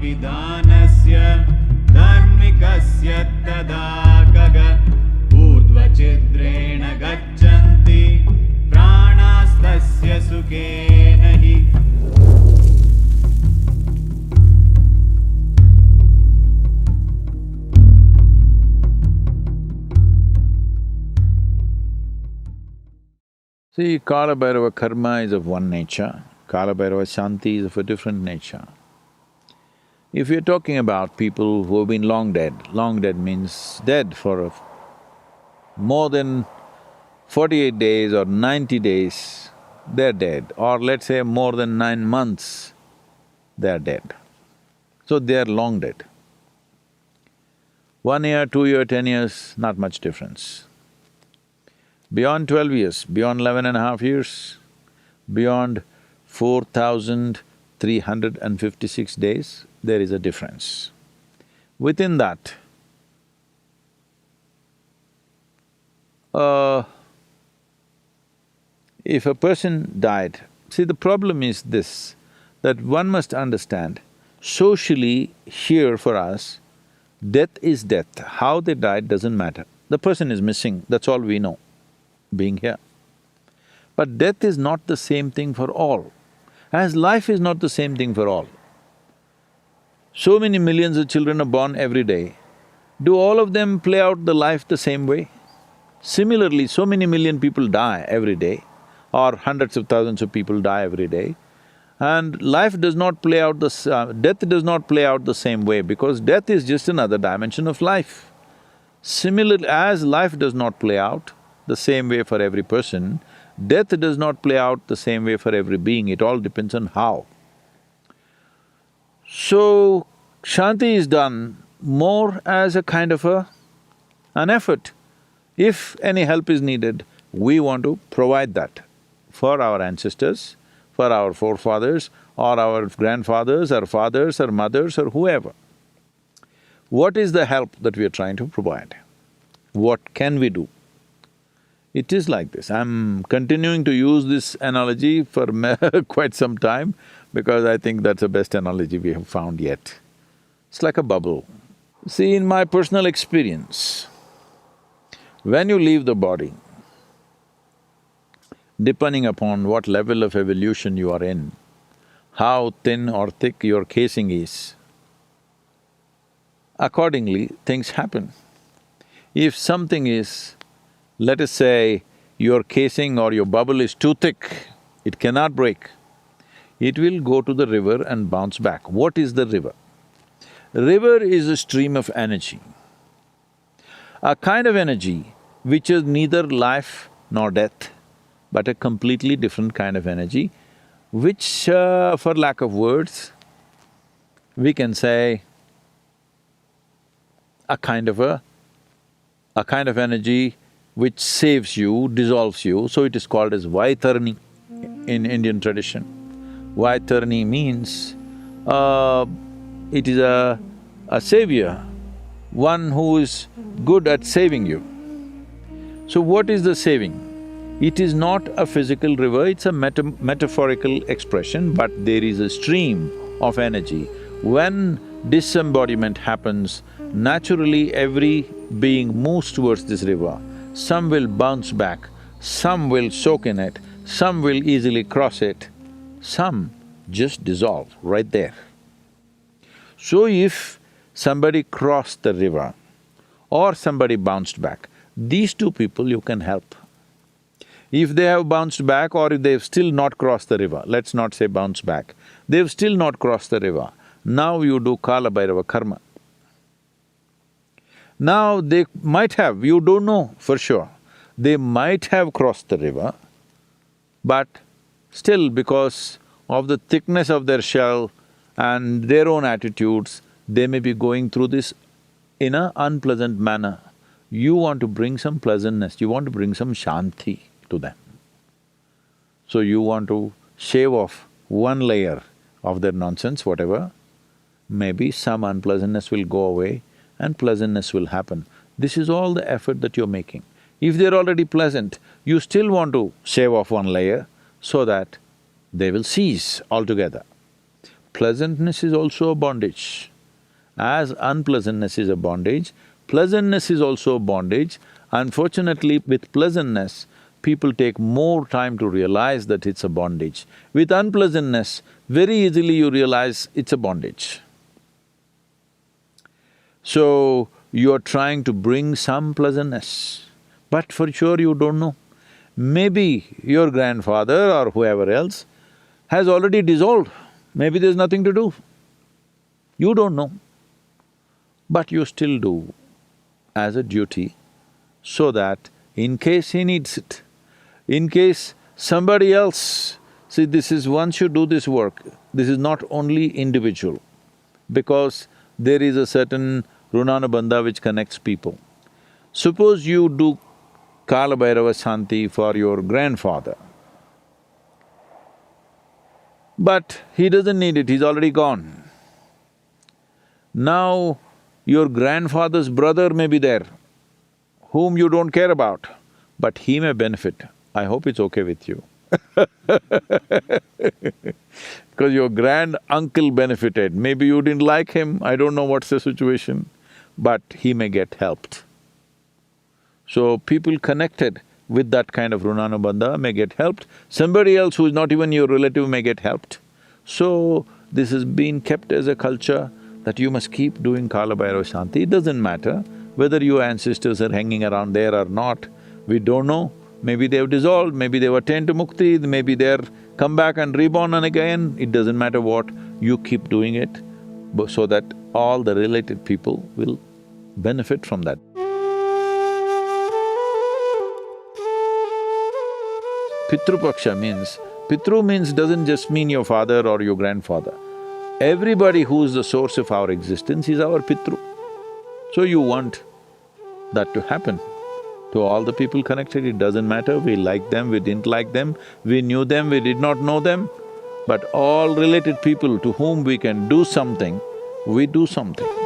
विधानस्य धार्मिकस्य तदा खग ऊर्ध्वचिद्रेण गच्छन्ति प्राणास्तस्य सुखेन हि। See, Kalabhairava karma is of one nature, Kalabhairava Shanti is of a different nature. If you're talking about people who have been long dead means dead for more than 48 days or 90 days, they're dead, or let's say more than 9 months, they're dead. So they're long dead. 1 year, 2 year, 10 years, not much difference. Beyond 12 years, beyond 11.5 years, beyond 4,356 days, there is a difference. Within that, if a person died… See, the problem is this, that one must understand, socially here for us, death is death. How they died doesn't matter. The person is missing, that's all we know, being here. But death is not the same thing for all, as life is not the same thing for all. So many millions of children are born every day. Do all of them play out the life the same way? Similarly, so many million people die every day, or hundreds of thousands of people die every day, and life does not play out death does not play out the same way, because death is just another dimension of life. Similarly, as life does not play out the same way for every person, death does not play out the same way for every being, it all depends on how. So, Shanti is done more as a kind of an effort. If any help is needed, we want to provide that for our ancestors, for our forefathers, or our grandfathers, or fathers, or mothers, or whoever. What is the help that we are trying to provide? What can we do? It is like this. I'm continuing to use this analogy for quite some time because I think that's the best analogy we have found yet. It's like a bubble. See, in my personal experience, when you leave the body, depending upon what level of evolution you are in, how thin or thick your casing is, accordingly things happen. If something is, let us say, your casing or your bubble is too thick, it cannot break, it will go to the river and bounce back. What is the river? River is a stream of energy, a kind of energy which is neither life nor death, but a completely different kind of energy, which, for lack of words, we can say a kind of energy which saves you, dissolves you, so it is called as Vaitarani in Indian tradition. Vaitarani means, it is a savior, one who is good at saving you. So what is the saving? It is not a physical river, it's a metaphorical expression, but there is a stream of energy. When disembodiment happens, naturally every being moves towards this river. Some will bounce back, some will soak in it, some will easily cross it, some just dissolve right there. So if somebody crossed the river or somebody bounced back, these two people you can help. If they have bounced back or if they've still not crossed the river, let's not say bounce back, they've still not crossed the river, now you do Kalabhairava karma. Now they might have, you don't know for sure, they might have crossed the river, but still because of the thickness of their shell and their own attitudes, they may be going through this in an unpleasant manner. You want to bring some pleasantness, you want to bring some Shanti to them. So you want to shave off one layer of their nonsense, whatever, maybe some unpleasantness will go away and pleasantness will happen. This is all the effort that you're making. If they're already pleasant, you still want to shave off one layer so that they will cease altogether. pleasantness is also a bondage. As unpleasantness is a bondage, pleasantness is also a bondage. Unfortunately, with pleasantness, people take more time to realize that it's a bondage. With unpleasantness, very easily you realize it's a bondage. So, you're trying to bring some pleasantness, but for sure you don't know. Maybe your grandfather or whoever else has already dissolved, maybe there's nothing to do. You don't know, but you still do as a duty so that in case he needs it, in case somebody else… See, this is… once you do this work, this is not only individual, because there is a certain runanubandha which connects people. Suppose you do Kalabhairava Shanti for your grandfather, but he doesn't need it, he's already gone. Now, your grandfather's brother may be there, whom you don't care about, but he may benefit. I hope it's okay with you. Because your grand-uncle benefited, maybe you didn't like him, I don't know what's the situation, but he may get helped. So people connected with that kind of runanubandha may get helped, somebody else who is not even your relative may get helped. So this has been kept as a culture that you must keep doing Kalabhairava Shanti. It doesn't matter whether your ancestors are hanging around there or not, we don't know. Maybe they've dissolved, maybe they've attained to mukti, maybe they're come back and reborn and again, it doesn't matter what, you keep doing it so that all the related people will benefit from that. Pitrupaksha means… Pitru means doesn't just mean your father or your grandfather. Everybody who is the source of our existence is our Pitru. So you want that to happen to all the people connected. It doesn't matter, we like them, we didn't like them, we knew them, we did not know them, but all related people to whom we can do something, we do something.